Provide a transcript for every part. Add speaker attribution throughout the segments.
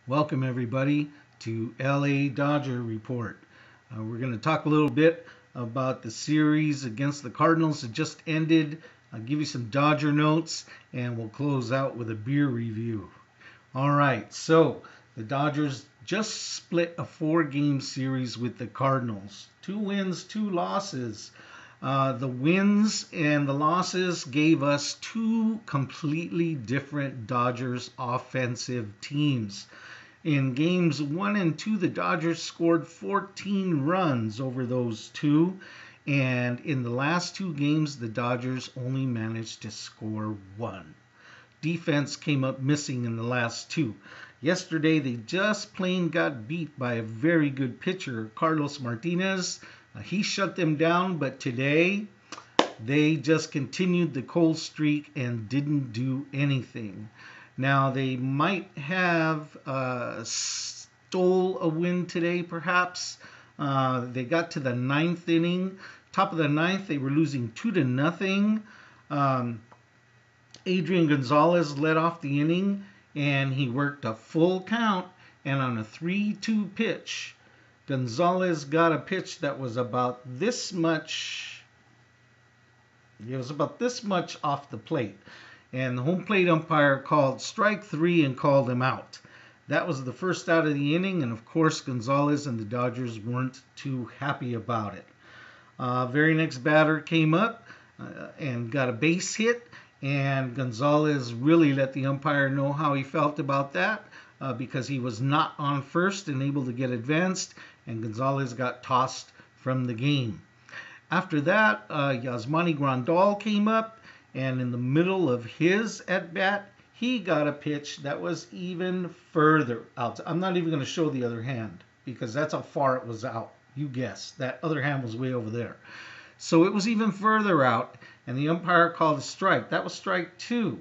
Speaker 1: Welcome everybody to LA Dodger Report. We're going to talk a little bit about the series against the Cardinals that just ended. I'll give you some Dodger notes and we'll close out with a beer review. All right, so the Dodgers just split a 4-game series with the Cardinals. 2 wins, 2 losses. The wins and the losses gave us 2 completely different Dodgers offensive teams. In games 1 and 2, the Dodgers scored 14 runs over those 2. And in the last 2 games, the Dodgers only managed to score 1. Defense came up missing in the last 2. Yesterday, they just plain got beat by a very good pitcher, Carlos Martinez. He shut them down, but today they just continued the cold streak and didn't do anything. Now, they might have stole a win today, perhaps. They got to the 9th inning. Top of the 9th, they were losing 2-0. Adrian Gonzalez led off the inning, and he worked a full count. And on a 3-2 pitch, Gonzalez got a pitch that was about this much. It was about this much off the plate. And the home plate umpire called strike 3 and called him out. That was the first out of the inning, and of course Gonzalez and the Dodgers weren't too happy about it. Very next batter came up and got a base hit, and Gonzalez really let the umpire know how he felt about that because he was not on first and able to get advanced, and Gonzalez got tossed from the game. After that, Yasmani Grandal came up, and in the middle of his at-bat, he got a pitch that was even further out. I'm not even going to show the other hand because that's how far it was out. You guess. That other hand was way over there. So it was even further out, and the umpire called a strike. That was strike 2.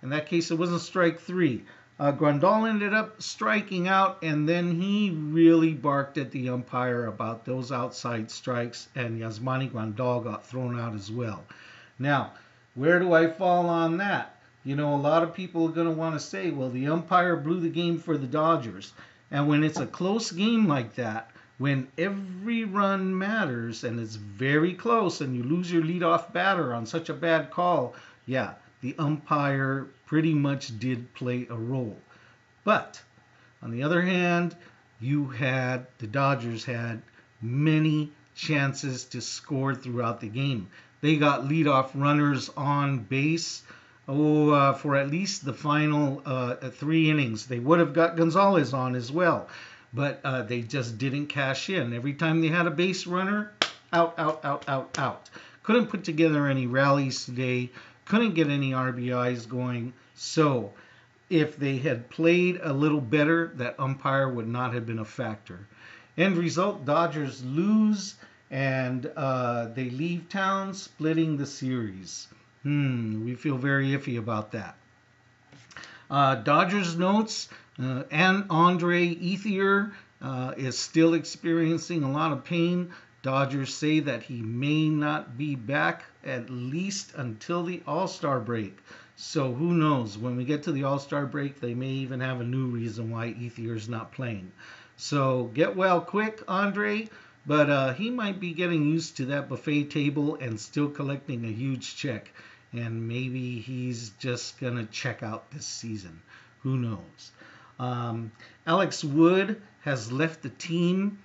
Speaker 1: In that case, it wasn't strike 3. Grandal ended up striking out, and then he really barked at the umpire about those outside strikes, and Yasmani Grandal got thrown out as well. Now, where do I fall on that? You know, a lot of people are going to want to say, well, the umpire blew the game for the Dodgers. And when it's a close game like that, when every run matters and it's very close and you lose your leadoff batter on such a bad call, yeah, the umpire pretty much did play a role. But on the other hand, the Dodgers had many chances to score throughout the game. They got leadoff runners on base for at least the final 3 innings. They would have got Gonzalez on as well, but they just didn't cash in. Every time they had a base runner, out, out, out, out, out. Couldn't put together any rallies today. Couldn't get any RBIs going. So if they had played a little better, that umpire would not have been a factor. End result, Dodgers lose, and they leave town splitting the series. We feel very iffy about that. Dodgers notes, and Andre Ethier is still experiencing a lot of pain. Dodgers say that he may not be back at least until the All-Star break. So who knows? When we get to the All-Star break, they may even have a new reason why Ethier's not playing. So get well quick, Andre. But he might be getting used to that buffet table and still collecting a huge check. And maybe he's just going to check out this season. Who knows? Alex Wood has left the team.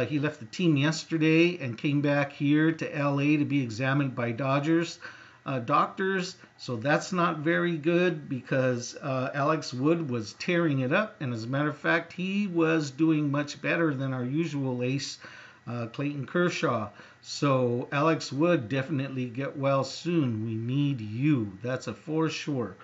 Speaker 1: He left the team yesterday and came back here to LA to be examined by Dodgers doctors. So that's not very good because Alex Wood was tearing it up. And as a matter of fact, he was doing much better than our usual ace, Clayton Kershaw. So Alex Wood, definitely get well soon. We need you. That's a for sure.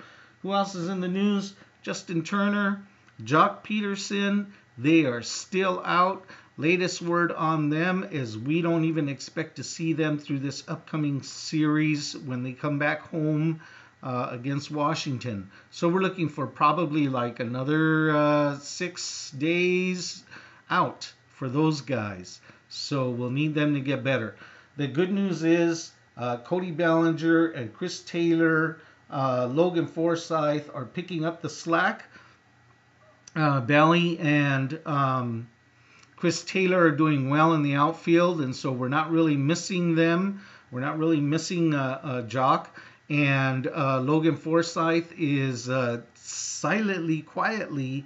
Speaker 1: Who else is in the news? Justin Turner, Jock Peterson, they are still out. Latest word on them is we don't even expect to see them through this upcoming series when they come back home against Washington. So we're looking for probably like another 6 days out for those guys. So we'll need them to get better. The good news is Cody Bellinger and Chris Taylor, Logan Forsythe are picking up the slack. Belly and Chris Taylor are doing well in the outfield, and so we're not really missing them. We're not really missing Jock. And Logan Forsythe is silently, quietly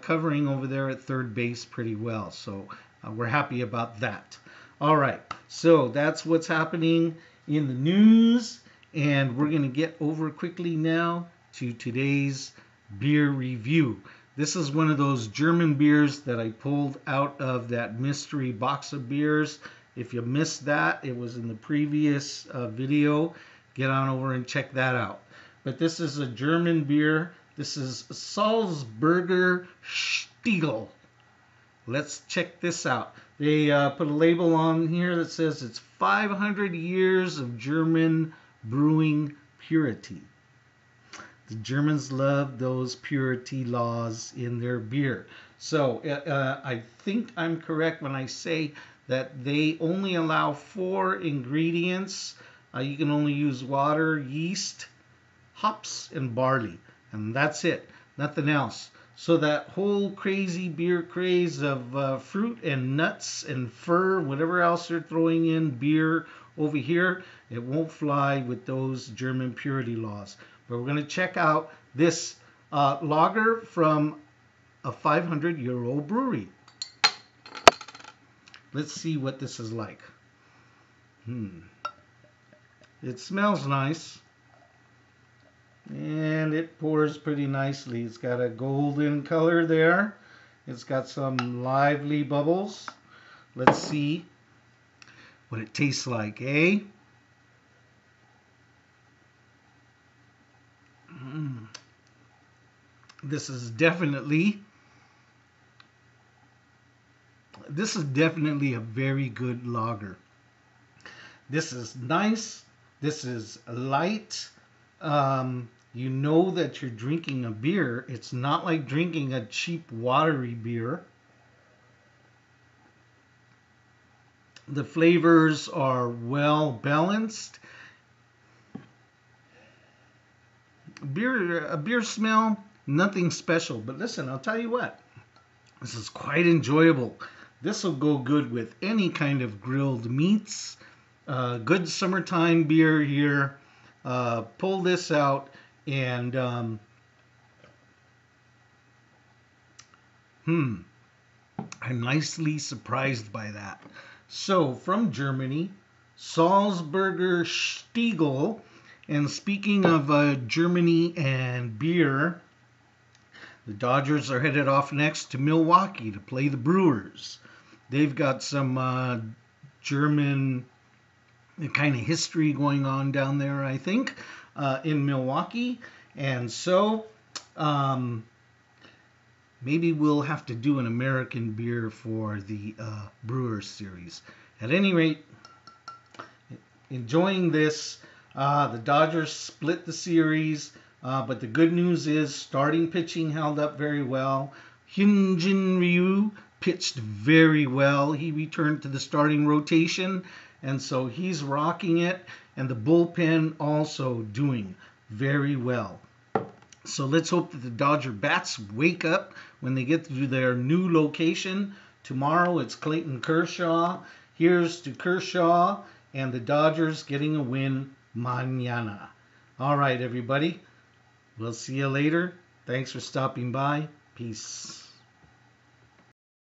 Speaker 1: covering over there at third base pretty well. So we're happy about that. All right, so that's what's happening in the news. And we're going to get over quickly now to today's beer review. This is one of those German beers that I pulled out of that mystery box of beers. If you missed that, it was in the previous video. Get on over and check that out. But this is a German beer. This is Salzburger Stiegl. Let's check this out. They put a label on here that says it's 500 years of German brewing purity. The Germans love those purity laws in their beer. So I think I'm correct when I say that they only allow 4 ingredients. You can only use water, yeast, hops, and barley. And that's it. Nothing else. So that whole crazy beer craze of fruit and nuts and fur, whatever else they're throwing in beer over here, it won't fly with those German purity laws. But we're going to check out this lager from a 500-year-old brewery. Let's see what this is like. It smells nice. And it pours pretty nicely. It's got a golden color there. It's got some lively bubbles. Let's see what it tastes like, eh? This is definitely a very good lager. This is nice. This is light. You know that you're drinking a beer. It's not like drinking a cheap watery beer. The flavors are well balanced. A beer smell, nothing special. But listen, I'll tell you what. This is quite enjoyable. This will go good with any kind of grilled meats. Good summertime beer here. Pull this out and I'm nicely surprised by that. So from Germany, Salzburger Stiegl. And speaking of Germany and beer, the Dodgers are headed off next to Milwaukee to play the Brewers. They've got some German kind of history going on down there, I think, in Milwaukee. And so maybe we'll have to do an American beer for the Brewers series. At any rate, enjoying this. The Dodgers split the series, but the good news is starting pitching held up very well. Hyun-Jin pitched very well. He returned to the starting rotation, and so he's rocking it, and the bullpen also doing very well. So let's hope that the Dodger bats wake up when they get to their new location. Tomorrow it's Clayton Kershaw. Here's to Kershaw and the Dodgers getting a win mañana. All right, everybody. We'll see you later. Thanks for stopping by. Peace.